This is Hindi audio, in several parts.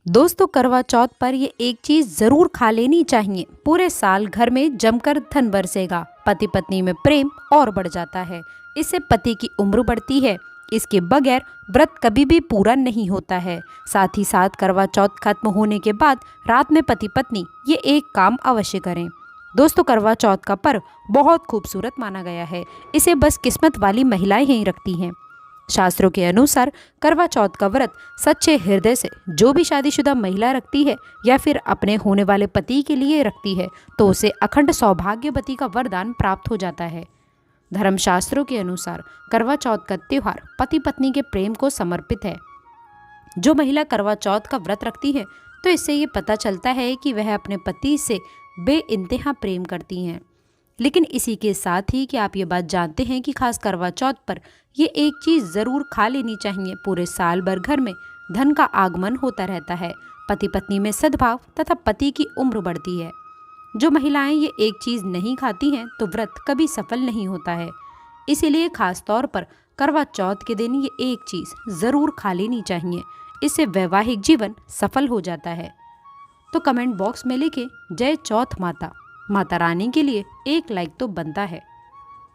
दोस्तों, करवा चौथ पर ये एक चीज जरूर खा लेनी चाहिए। पूरे साल घर में जमकर धन बरसेगा, पति पत्नी में प्रेम और बढ़ जाता है। इससे पति की उम्र बढ़ती है। इसके बगैर व्रत कभी भी पूरा नहीं होता है। साथ ही साथ करवा चौथ खत्म होने के बाद रात में पति पत्नी ये एक काम अवश्य करें। दोस्तों, करवा चौथ का पर्व बहुत खूबसूरत माना गया है। इसे बस किस्मत वाली महिलाएं ही रखती हैं। शास्त्रों के अनुसार करवा चौथ का व्रत सच्चे हृदय से जो भी शादीशुदा महिला रखती है या फिर अपने होने वाले पति के लिए रखती है तो उसे अखंड सौभाग्यवती का वरदान प्राप्त हो जाता है। धर्मशास्त्रों के अनुसार करवा चौथ का त्योहार पति पत्नी के प्रेम को समर्पित है। जो महिला करवा चौथ का व्रत रखती है तो इससे ये पता चलता है कि वह अपने पति से बेइंतहा प्रेम करती हैं। लेकिन इसी के साथ ही कि आप ये बात जानते हैं कि खास करवा चौथ पर ये एक चीज़ ज़रूर खा लेनी चाहिए। पूरे साल भर घर में धन का आगमन होता रहता है, पति पत्नी में सद्भाव तथा पति की उम्र बढ़ती है। जो महिलाएं ये एक चीज़ नहीं खाती हैं तो व्रत कभी सफल नहीं होता है। इसीलिए खास तौर पर करवा चौथ के दिन ये एक चीज़ ज़रूर खा लेनी चाहिए। इससे वैवाहिक जीवन सफल हो जाता है। तो कमेंट बॉक्स में लिखे जय चौथ माता, माता रानी के लिए एक लाइक तो बनता है।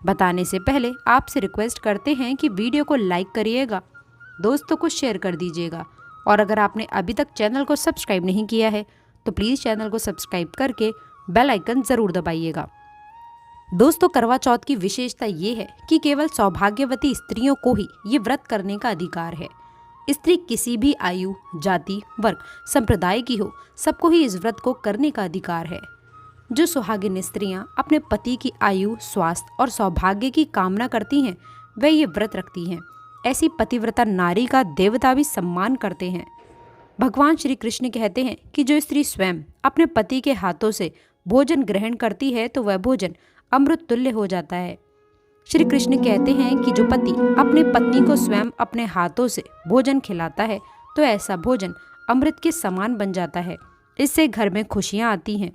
बताने से पहले आपसे रिक्वेस्ट करते हैं कि वीडियो को लाइक करिएगा, दोस्तों को शेयर कर दीजिएगा और अगर आपने अभी तक चैनल को सब्सक्राइब नहीं किया है तो प्लीज़ चैनल को सब्सक्राइब करके बेल आइकन ज़रूर दबाइएगा। दोस्तों, करवा चौथ की विशेषता ये है कि केवल सौभाग्यवती स्त्रियों को ही ये व्रत करने का अधिकार है। स्त्री किसी भी आयु, जाति, वर्ग, संप्रदाय की हो, सबको ही इस व्रत को करने का अधिकार है। जो सुहागिन स्त्रियां अपने पति की आयु, स्वास्थ्य और सौभाग्य की कामना करती हैं वे ये व्रत रखती हैं। ऐसी पतिव्रता नारी का देवता भी सम्मान करते हैं। भगवान श्री कृष्ण कहते हैं कि जो स्त्री स्वयं अपने पति के हाथों से भोजन ग्रहण करती है तो वह भोजन अमृत तुल्य हो जाता है। श्री कृष्ण कहते हैं कि जो पति अपने पत्नी को स्वयं अपने हाथों से भोजन खिलाता है तो ऐसा भोजन अमृत के समान बन जाता है। इससे घर में खुशियाँ आती हैं।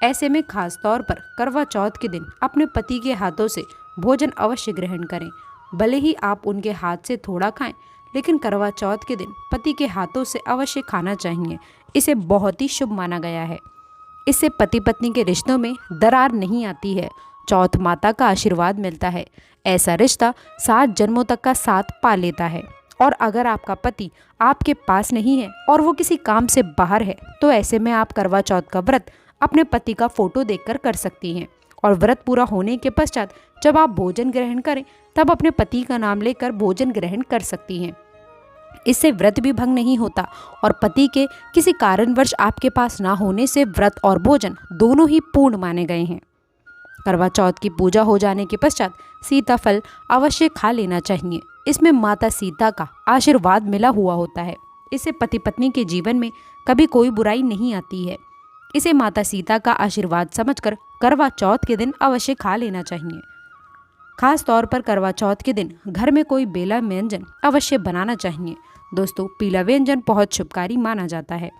ऐसे में खास तौर पर करवा चौथ के दिन अपने पति के हाथों से भोजन अवश्य ग्रहण करें। भले ही आप उनके हाथ से थोड़ा खाएं, लेकिन करवा चौथ के दिन पति के हाथों से अवश्य खाना चाहिए। इसे बहुत ही शुभ माना गया है। इससे पति पत्नी के रिश्तों में दरार नहीं आती है। चौथ माता का आशीर्वाद मिलता है। ऐसा रिश्ता 7 जन्मों तक का साथ पा लेता है। और अगर आपका पति आपके पास नहीं है और वो किसी काम से बाहर है तो ऐसे में आप करवा चौथ का व्रत अपने पति का फोटो देखकर कर सकती हैं। और व्रत पूरा होने के पश्चात जब आप भोजन ग्रहण करें तब अपने पति का नाम लेकर भोजन ग्रहण कर सकती हैं। इससे व्रत भी भंग नहीं होता और पति के किसी कारणवश आपके पास ना होने से व्रत और भोजन दोनों ही पूर्ण माने गए हैं। करवा चौथ की पूजा हो जाने के पश्चात सीताफल अवश्य खा लेना चाहिए। इसमें माता सीता का आशीर्वाद मिला हुआ होता है। इससे पति पत्नी के जीवन में कभी कोई बुराई नहीं आती है। इसे माता सीता का आशीर्वाद समझकर करवा चौथ के दिन अवश्य खा लेना चाहिए। खास तौर पर करवा चौथ के दिन घर में कोई बेला व्यंजन अवश्य बनाना चाहिए। दोस्तों, पीला व्यंजन बहुत शुभकारी माना जाता है।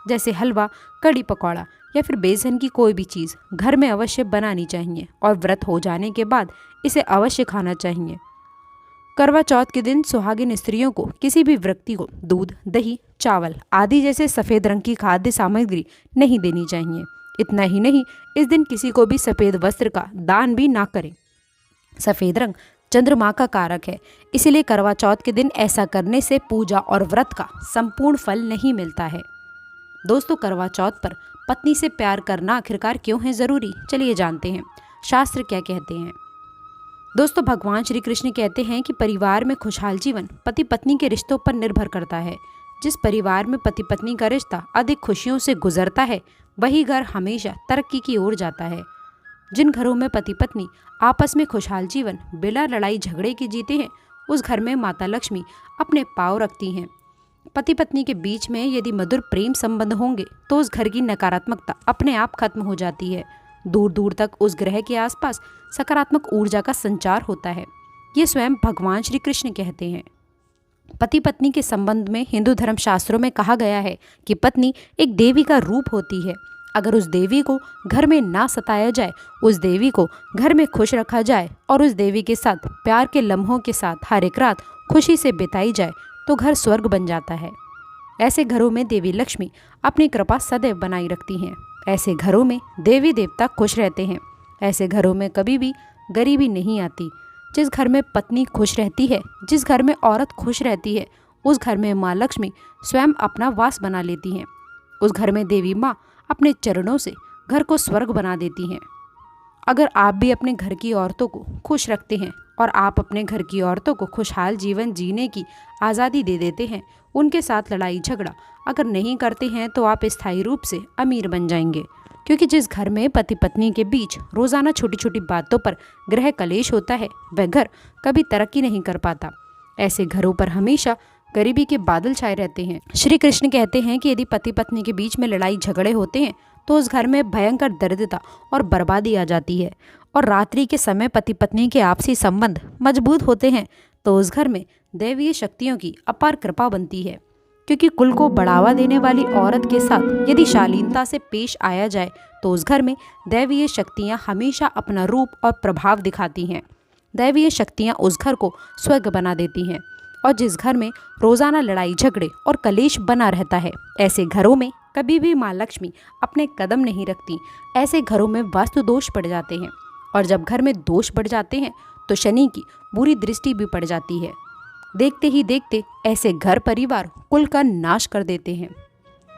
जैसे हलवा, कड़ी पकौड़ा या फिर बेसन की कोई भी चीज़ घर में अवश्य बनानी चाहिए और व्रत हो जाने के बाद इसे अवश्य खाना चाहिए। करवा चौथ के दिन सुहागिन स्त्रियों को किसी भी व्यक्ति को दूध, दही, चावल आदि जैसे सफ़ेद रंग की खाद्य सामग्री नहीं देनी चाहिए। इतना ही नहीं, इस दिन किसी को भी सफ़ेद वस्त्र का दान भी ना करें। सफ़ेद रंग चंद्रमा का कारक है, इसीलिए करवा चौथ के दिन ऐसा करने से पूजा और व्रत का संपूर्ण फल नहीं मिलता है। दोस्तों, करवा चौथ पर पत्नी से प्यार करना आखिरकार क्यों है ज़रूरी, चलिए जानते हैं शास्त्र क्या कहते हैं। दोस्तों, भगवान श्री कृष्ण कहते हैं कि परिवार में खुशहाल जीवन पति पत्नी के रिश्तों पर निर्भर करता है। जिस परिवार में पति पत्नी का रिश्ता अधिक खुशियों से गुजरता है वही घर हमेशा तरक्की की ओर जाता है। जिन घरों में पति पत्नी आपस में खुशहाल जीवन बिना लड़ाई झगड़े के जीते हैं उस घर में माता लक्ष्मी अपने पाँव रखती हैं। पति पत्नी के बीच में यदि मधुर प्रेम संबंध होंगे तो उस घर की नकारात्मकता अपने आप खत्म हो जाती है। दूर दूर तक उस ग्रह के आसपास सकारात्मक ऊर्जा का संचार होता है। ये स्वयं भगवान श्री कृष्ण कहते हैं। पति पत्नी के संबंध में हिंदू धर्म शास्त्रों में कहा गया है कि पत्नी एक देवी का रूप होती है। अगर उस देवी को घर में ना सताया जाए, उस देवी को घर में खुश रखा जाए और उस देवी के साथ प्यार के लम्हों के साथ हर एक रात खुशी से बिताई जाए तो घर स्वर्ग बन जाता है। ऐसे घरों में देवी लक्ष्मी अपनी कृपा सदैव बनाई रखती हैं। ऐसे घरों में देवी देवता खुश रहते हैं। ऐसे घरों में कभी भी गरीबी नहीं आती। जिस घर में पत्नी खुश रहती है, जिस घर में औरत खुश रहती है, उस घर में माँ लक्ष्मी स्वयं अपना वास बना लेती हैं। उस घर में देवी माँ अपने चरणों से घर को स्वर्ग बना देती हैं। अगर आप भी अपने घर की औरतों को खुश रखते हैं और आप अपने घर की औरतों को खुशहाल जीवन जीने की आज़ादी दे देते हैं, उनके साथ लड़ाई झगड़ा अगर नहीं करते हैं, तो आप स्थायी रूप से अमीर बन जाएंगे। क्योंकि जिस घर में पति पत्नी के बीच रोज़ाना छोटी छोटी बातों पर गृह कलेश होता है, वह घर कभी तरक्की नहीं कर पाता। ऐसे घरों पर हमेशा गरीबी के बादल छाए रहते हैं। श्री कृष्ण कहते हैं कि यदि पति पत्नी के बीच में लड़ाई झगड़े होते हैं तो उस घर में भयंकर दरिद्रता और बर्बादी आ जाती है। और रात्रि के समय पति पत्नी के आपसी संबंध मजबूत होते हैं तो उस घर में दैवीय शक्तियों की अपार कृपा बनती है। क्योंकि कुल को बढ़ावा देने वाली औरत के साथ यदि शालीनता से पेश आया जाए तो उस घर में दैवीय शक्तियाँ हमेशा अपना रूप और प्रभाव दिखाती हैं। दैवीय शक्तियाँ उस घर को स्वर्ग बना देती हैं। और जिस घर में रोज़ाना लड़ाई झगड़े और कलेश बना रहता है, ऐसे घरों में कभी भी माँ लक्ष्मी अपने कदम नहीं रखती। ऐसे घरों में वास्तु दोष पड़ जाते हैं। और जब घर में दोष बढ़ जाते हैं तो शनि की बुरी दृष्टि भी पड़ जाती है। देखते ही देखते ऐसे घर परिवार कुल का नाश कर देते हैं।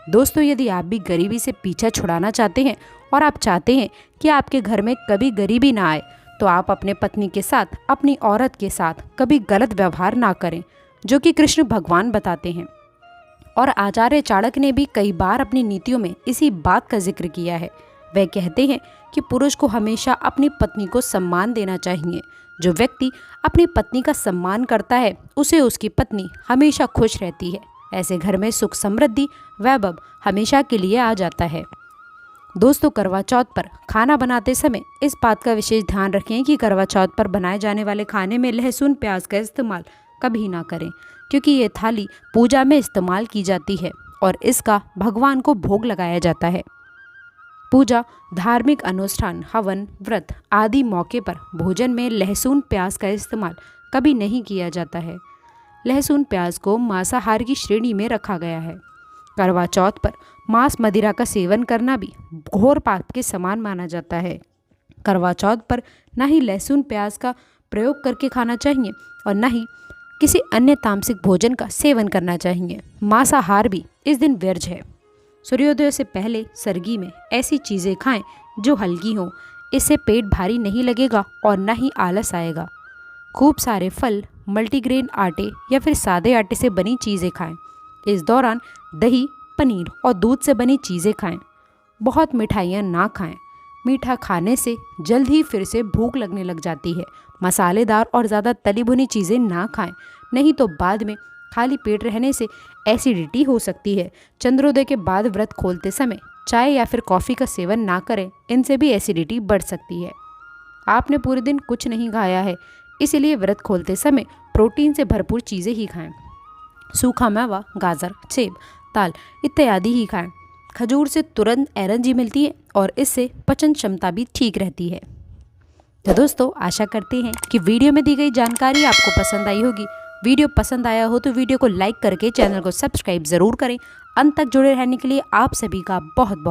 दोस्तों, यदि आप भी गरीबी से पीछा छुड़ाना चाहते हैं और आप चाहते हैं कि आपके घर में कभी गरीबी ना आए, तो आप अपने पत्नी के साथ, अपनी औरत के साथ कभी गलत व्यवहार ना करें, जो कि कृष्ण भगवान बताते हैं। और आचार्य चाणक्य ने भी कई बार अपनी नीतियों में इसी बात का जिक्र किया है। वह कहते हैं कि पुरुष को हमेशा अपनी पत्नी को सम्मान देना चाहिए। जो व्यक्ति अपनी पत्नी का सम्मान करता है, उसे उसकी पत्नी हमेशा खुश रहती है। ऐसे घर में सुख समृद्धि वैभव हमेशा के लिए आ जाता है। दोस्तों, करवा चौथ पर खाना बनाते समय इस बात का विशेष ध्यान रखें कि करवा चौथ पर बनाए जाने वाले खाने में लहसुन प्याज का इस्तेमाल कभी ना करें, क्योंकि ये थाली पूजा में इस्तेमाल की जाती है और इसका भगवान को भोग लगाया जाता है। पूजा, धार्मिक अनुष्ठान, हवन, व्रत आदि मौके पर भोजन में लहसुन प्याज का इस्तेमाल कभी नहीं किया जाता है। लहसुन प्याज को मांसाहार की श्रेणी में रखा गया है। करवा चौथ पर मांस मदिरा का सेवन करना भी घोर पाप के समान माना जाता है। करवा चौथ पर न ही लहसुन प्याज का प्रयोग करके खाना चाहिए और न ही किसी अन्य तामसिक भोजन का सेवन करना चाहिए। मांसाहार भी इस दिन वर्ज्य है। सूर्योदय से पहले सरगी में ऐसी चीज़ें खाएं जो हल्की हों। इससे पेट भारी नहीं लगेगा और न ही आलस आएगा। खूब सारे फल, मल्टीग्रेन आटे या फिर सादे आटे से बनी चीज़ें खाएं। इस दौरान दही, पनीर और दूध से बनी चीज़ें खाएं। बहुत मिठाइयाँ ना खाएं। मीठा खाने से जल्द ही फिर से भूख लगने लग जाती है। मसालेदार और ज़्यादा तली भुनी चीज़ें ना खाएं, नहीं तो बाद में खाली पेट रहने से एसिडिटी हो सकती है। चंद्रोदय के बाद व्रत खोलते समय चाय या फिर कॉफ़ी का सेवन ना करें, इनसे भी एसिडिटी बढ़ सकती है। आपने पूरे दिन कुछ नहीं खाया है, इसलिए व्रत खोलते समय प्रोटीन से भरपूर चीज़ें ही खाएं। सूखा मेवा, गाजर, सेब, ताल इत्यादि ही खाएं। खजूर से तुरंत एनर्जी मिलती है और इससे पचन क्षमता भी ठीक रहती है। तो दोस्तों, आशा करते हैं कि वीडियो में दी गई जानकारी आपको पसंद आई होगी। वीडियो पसंद आया हो तो वीडियो को लाइक करके चैनल को सब्सक्राइब ज़रूर करें। अंत तक जुड़े रहने के लिए आप सभी का बहुत बहुत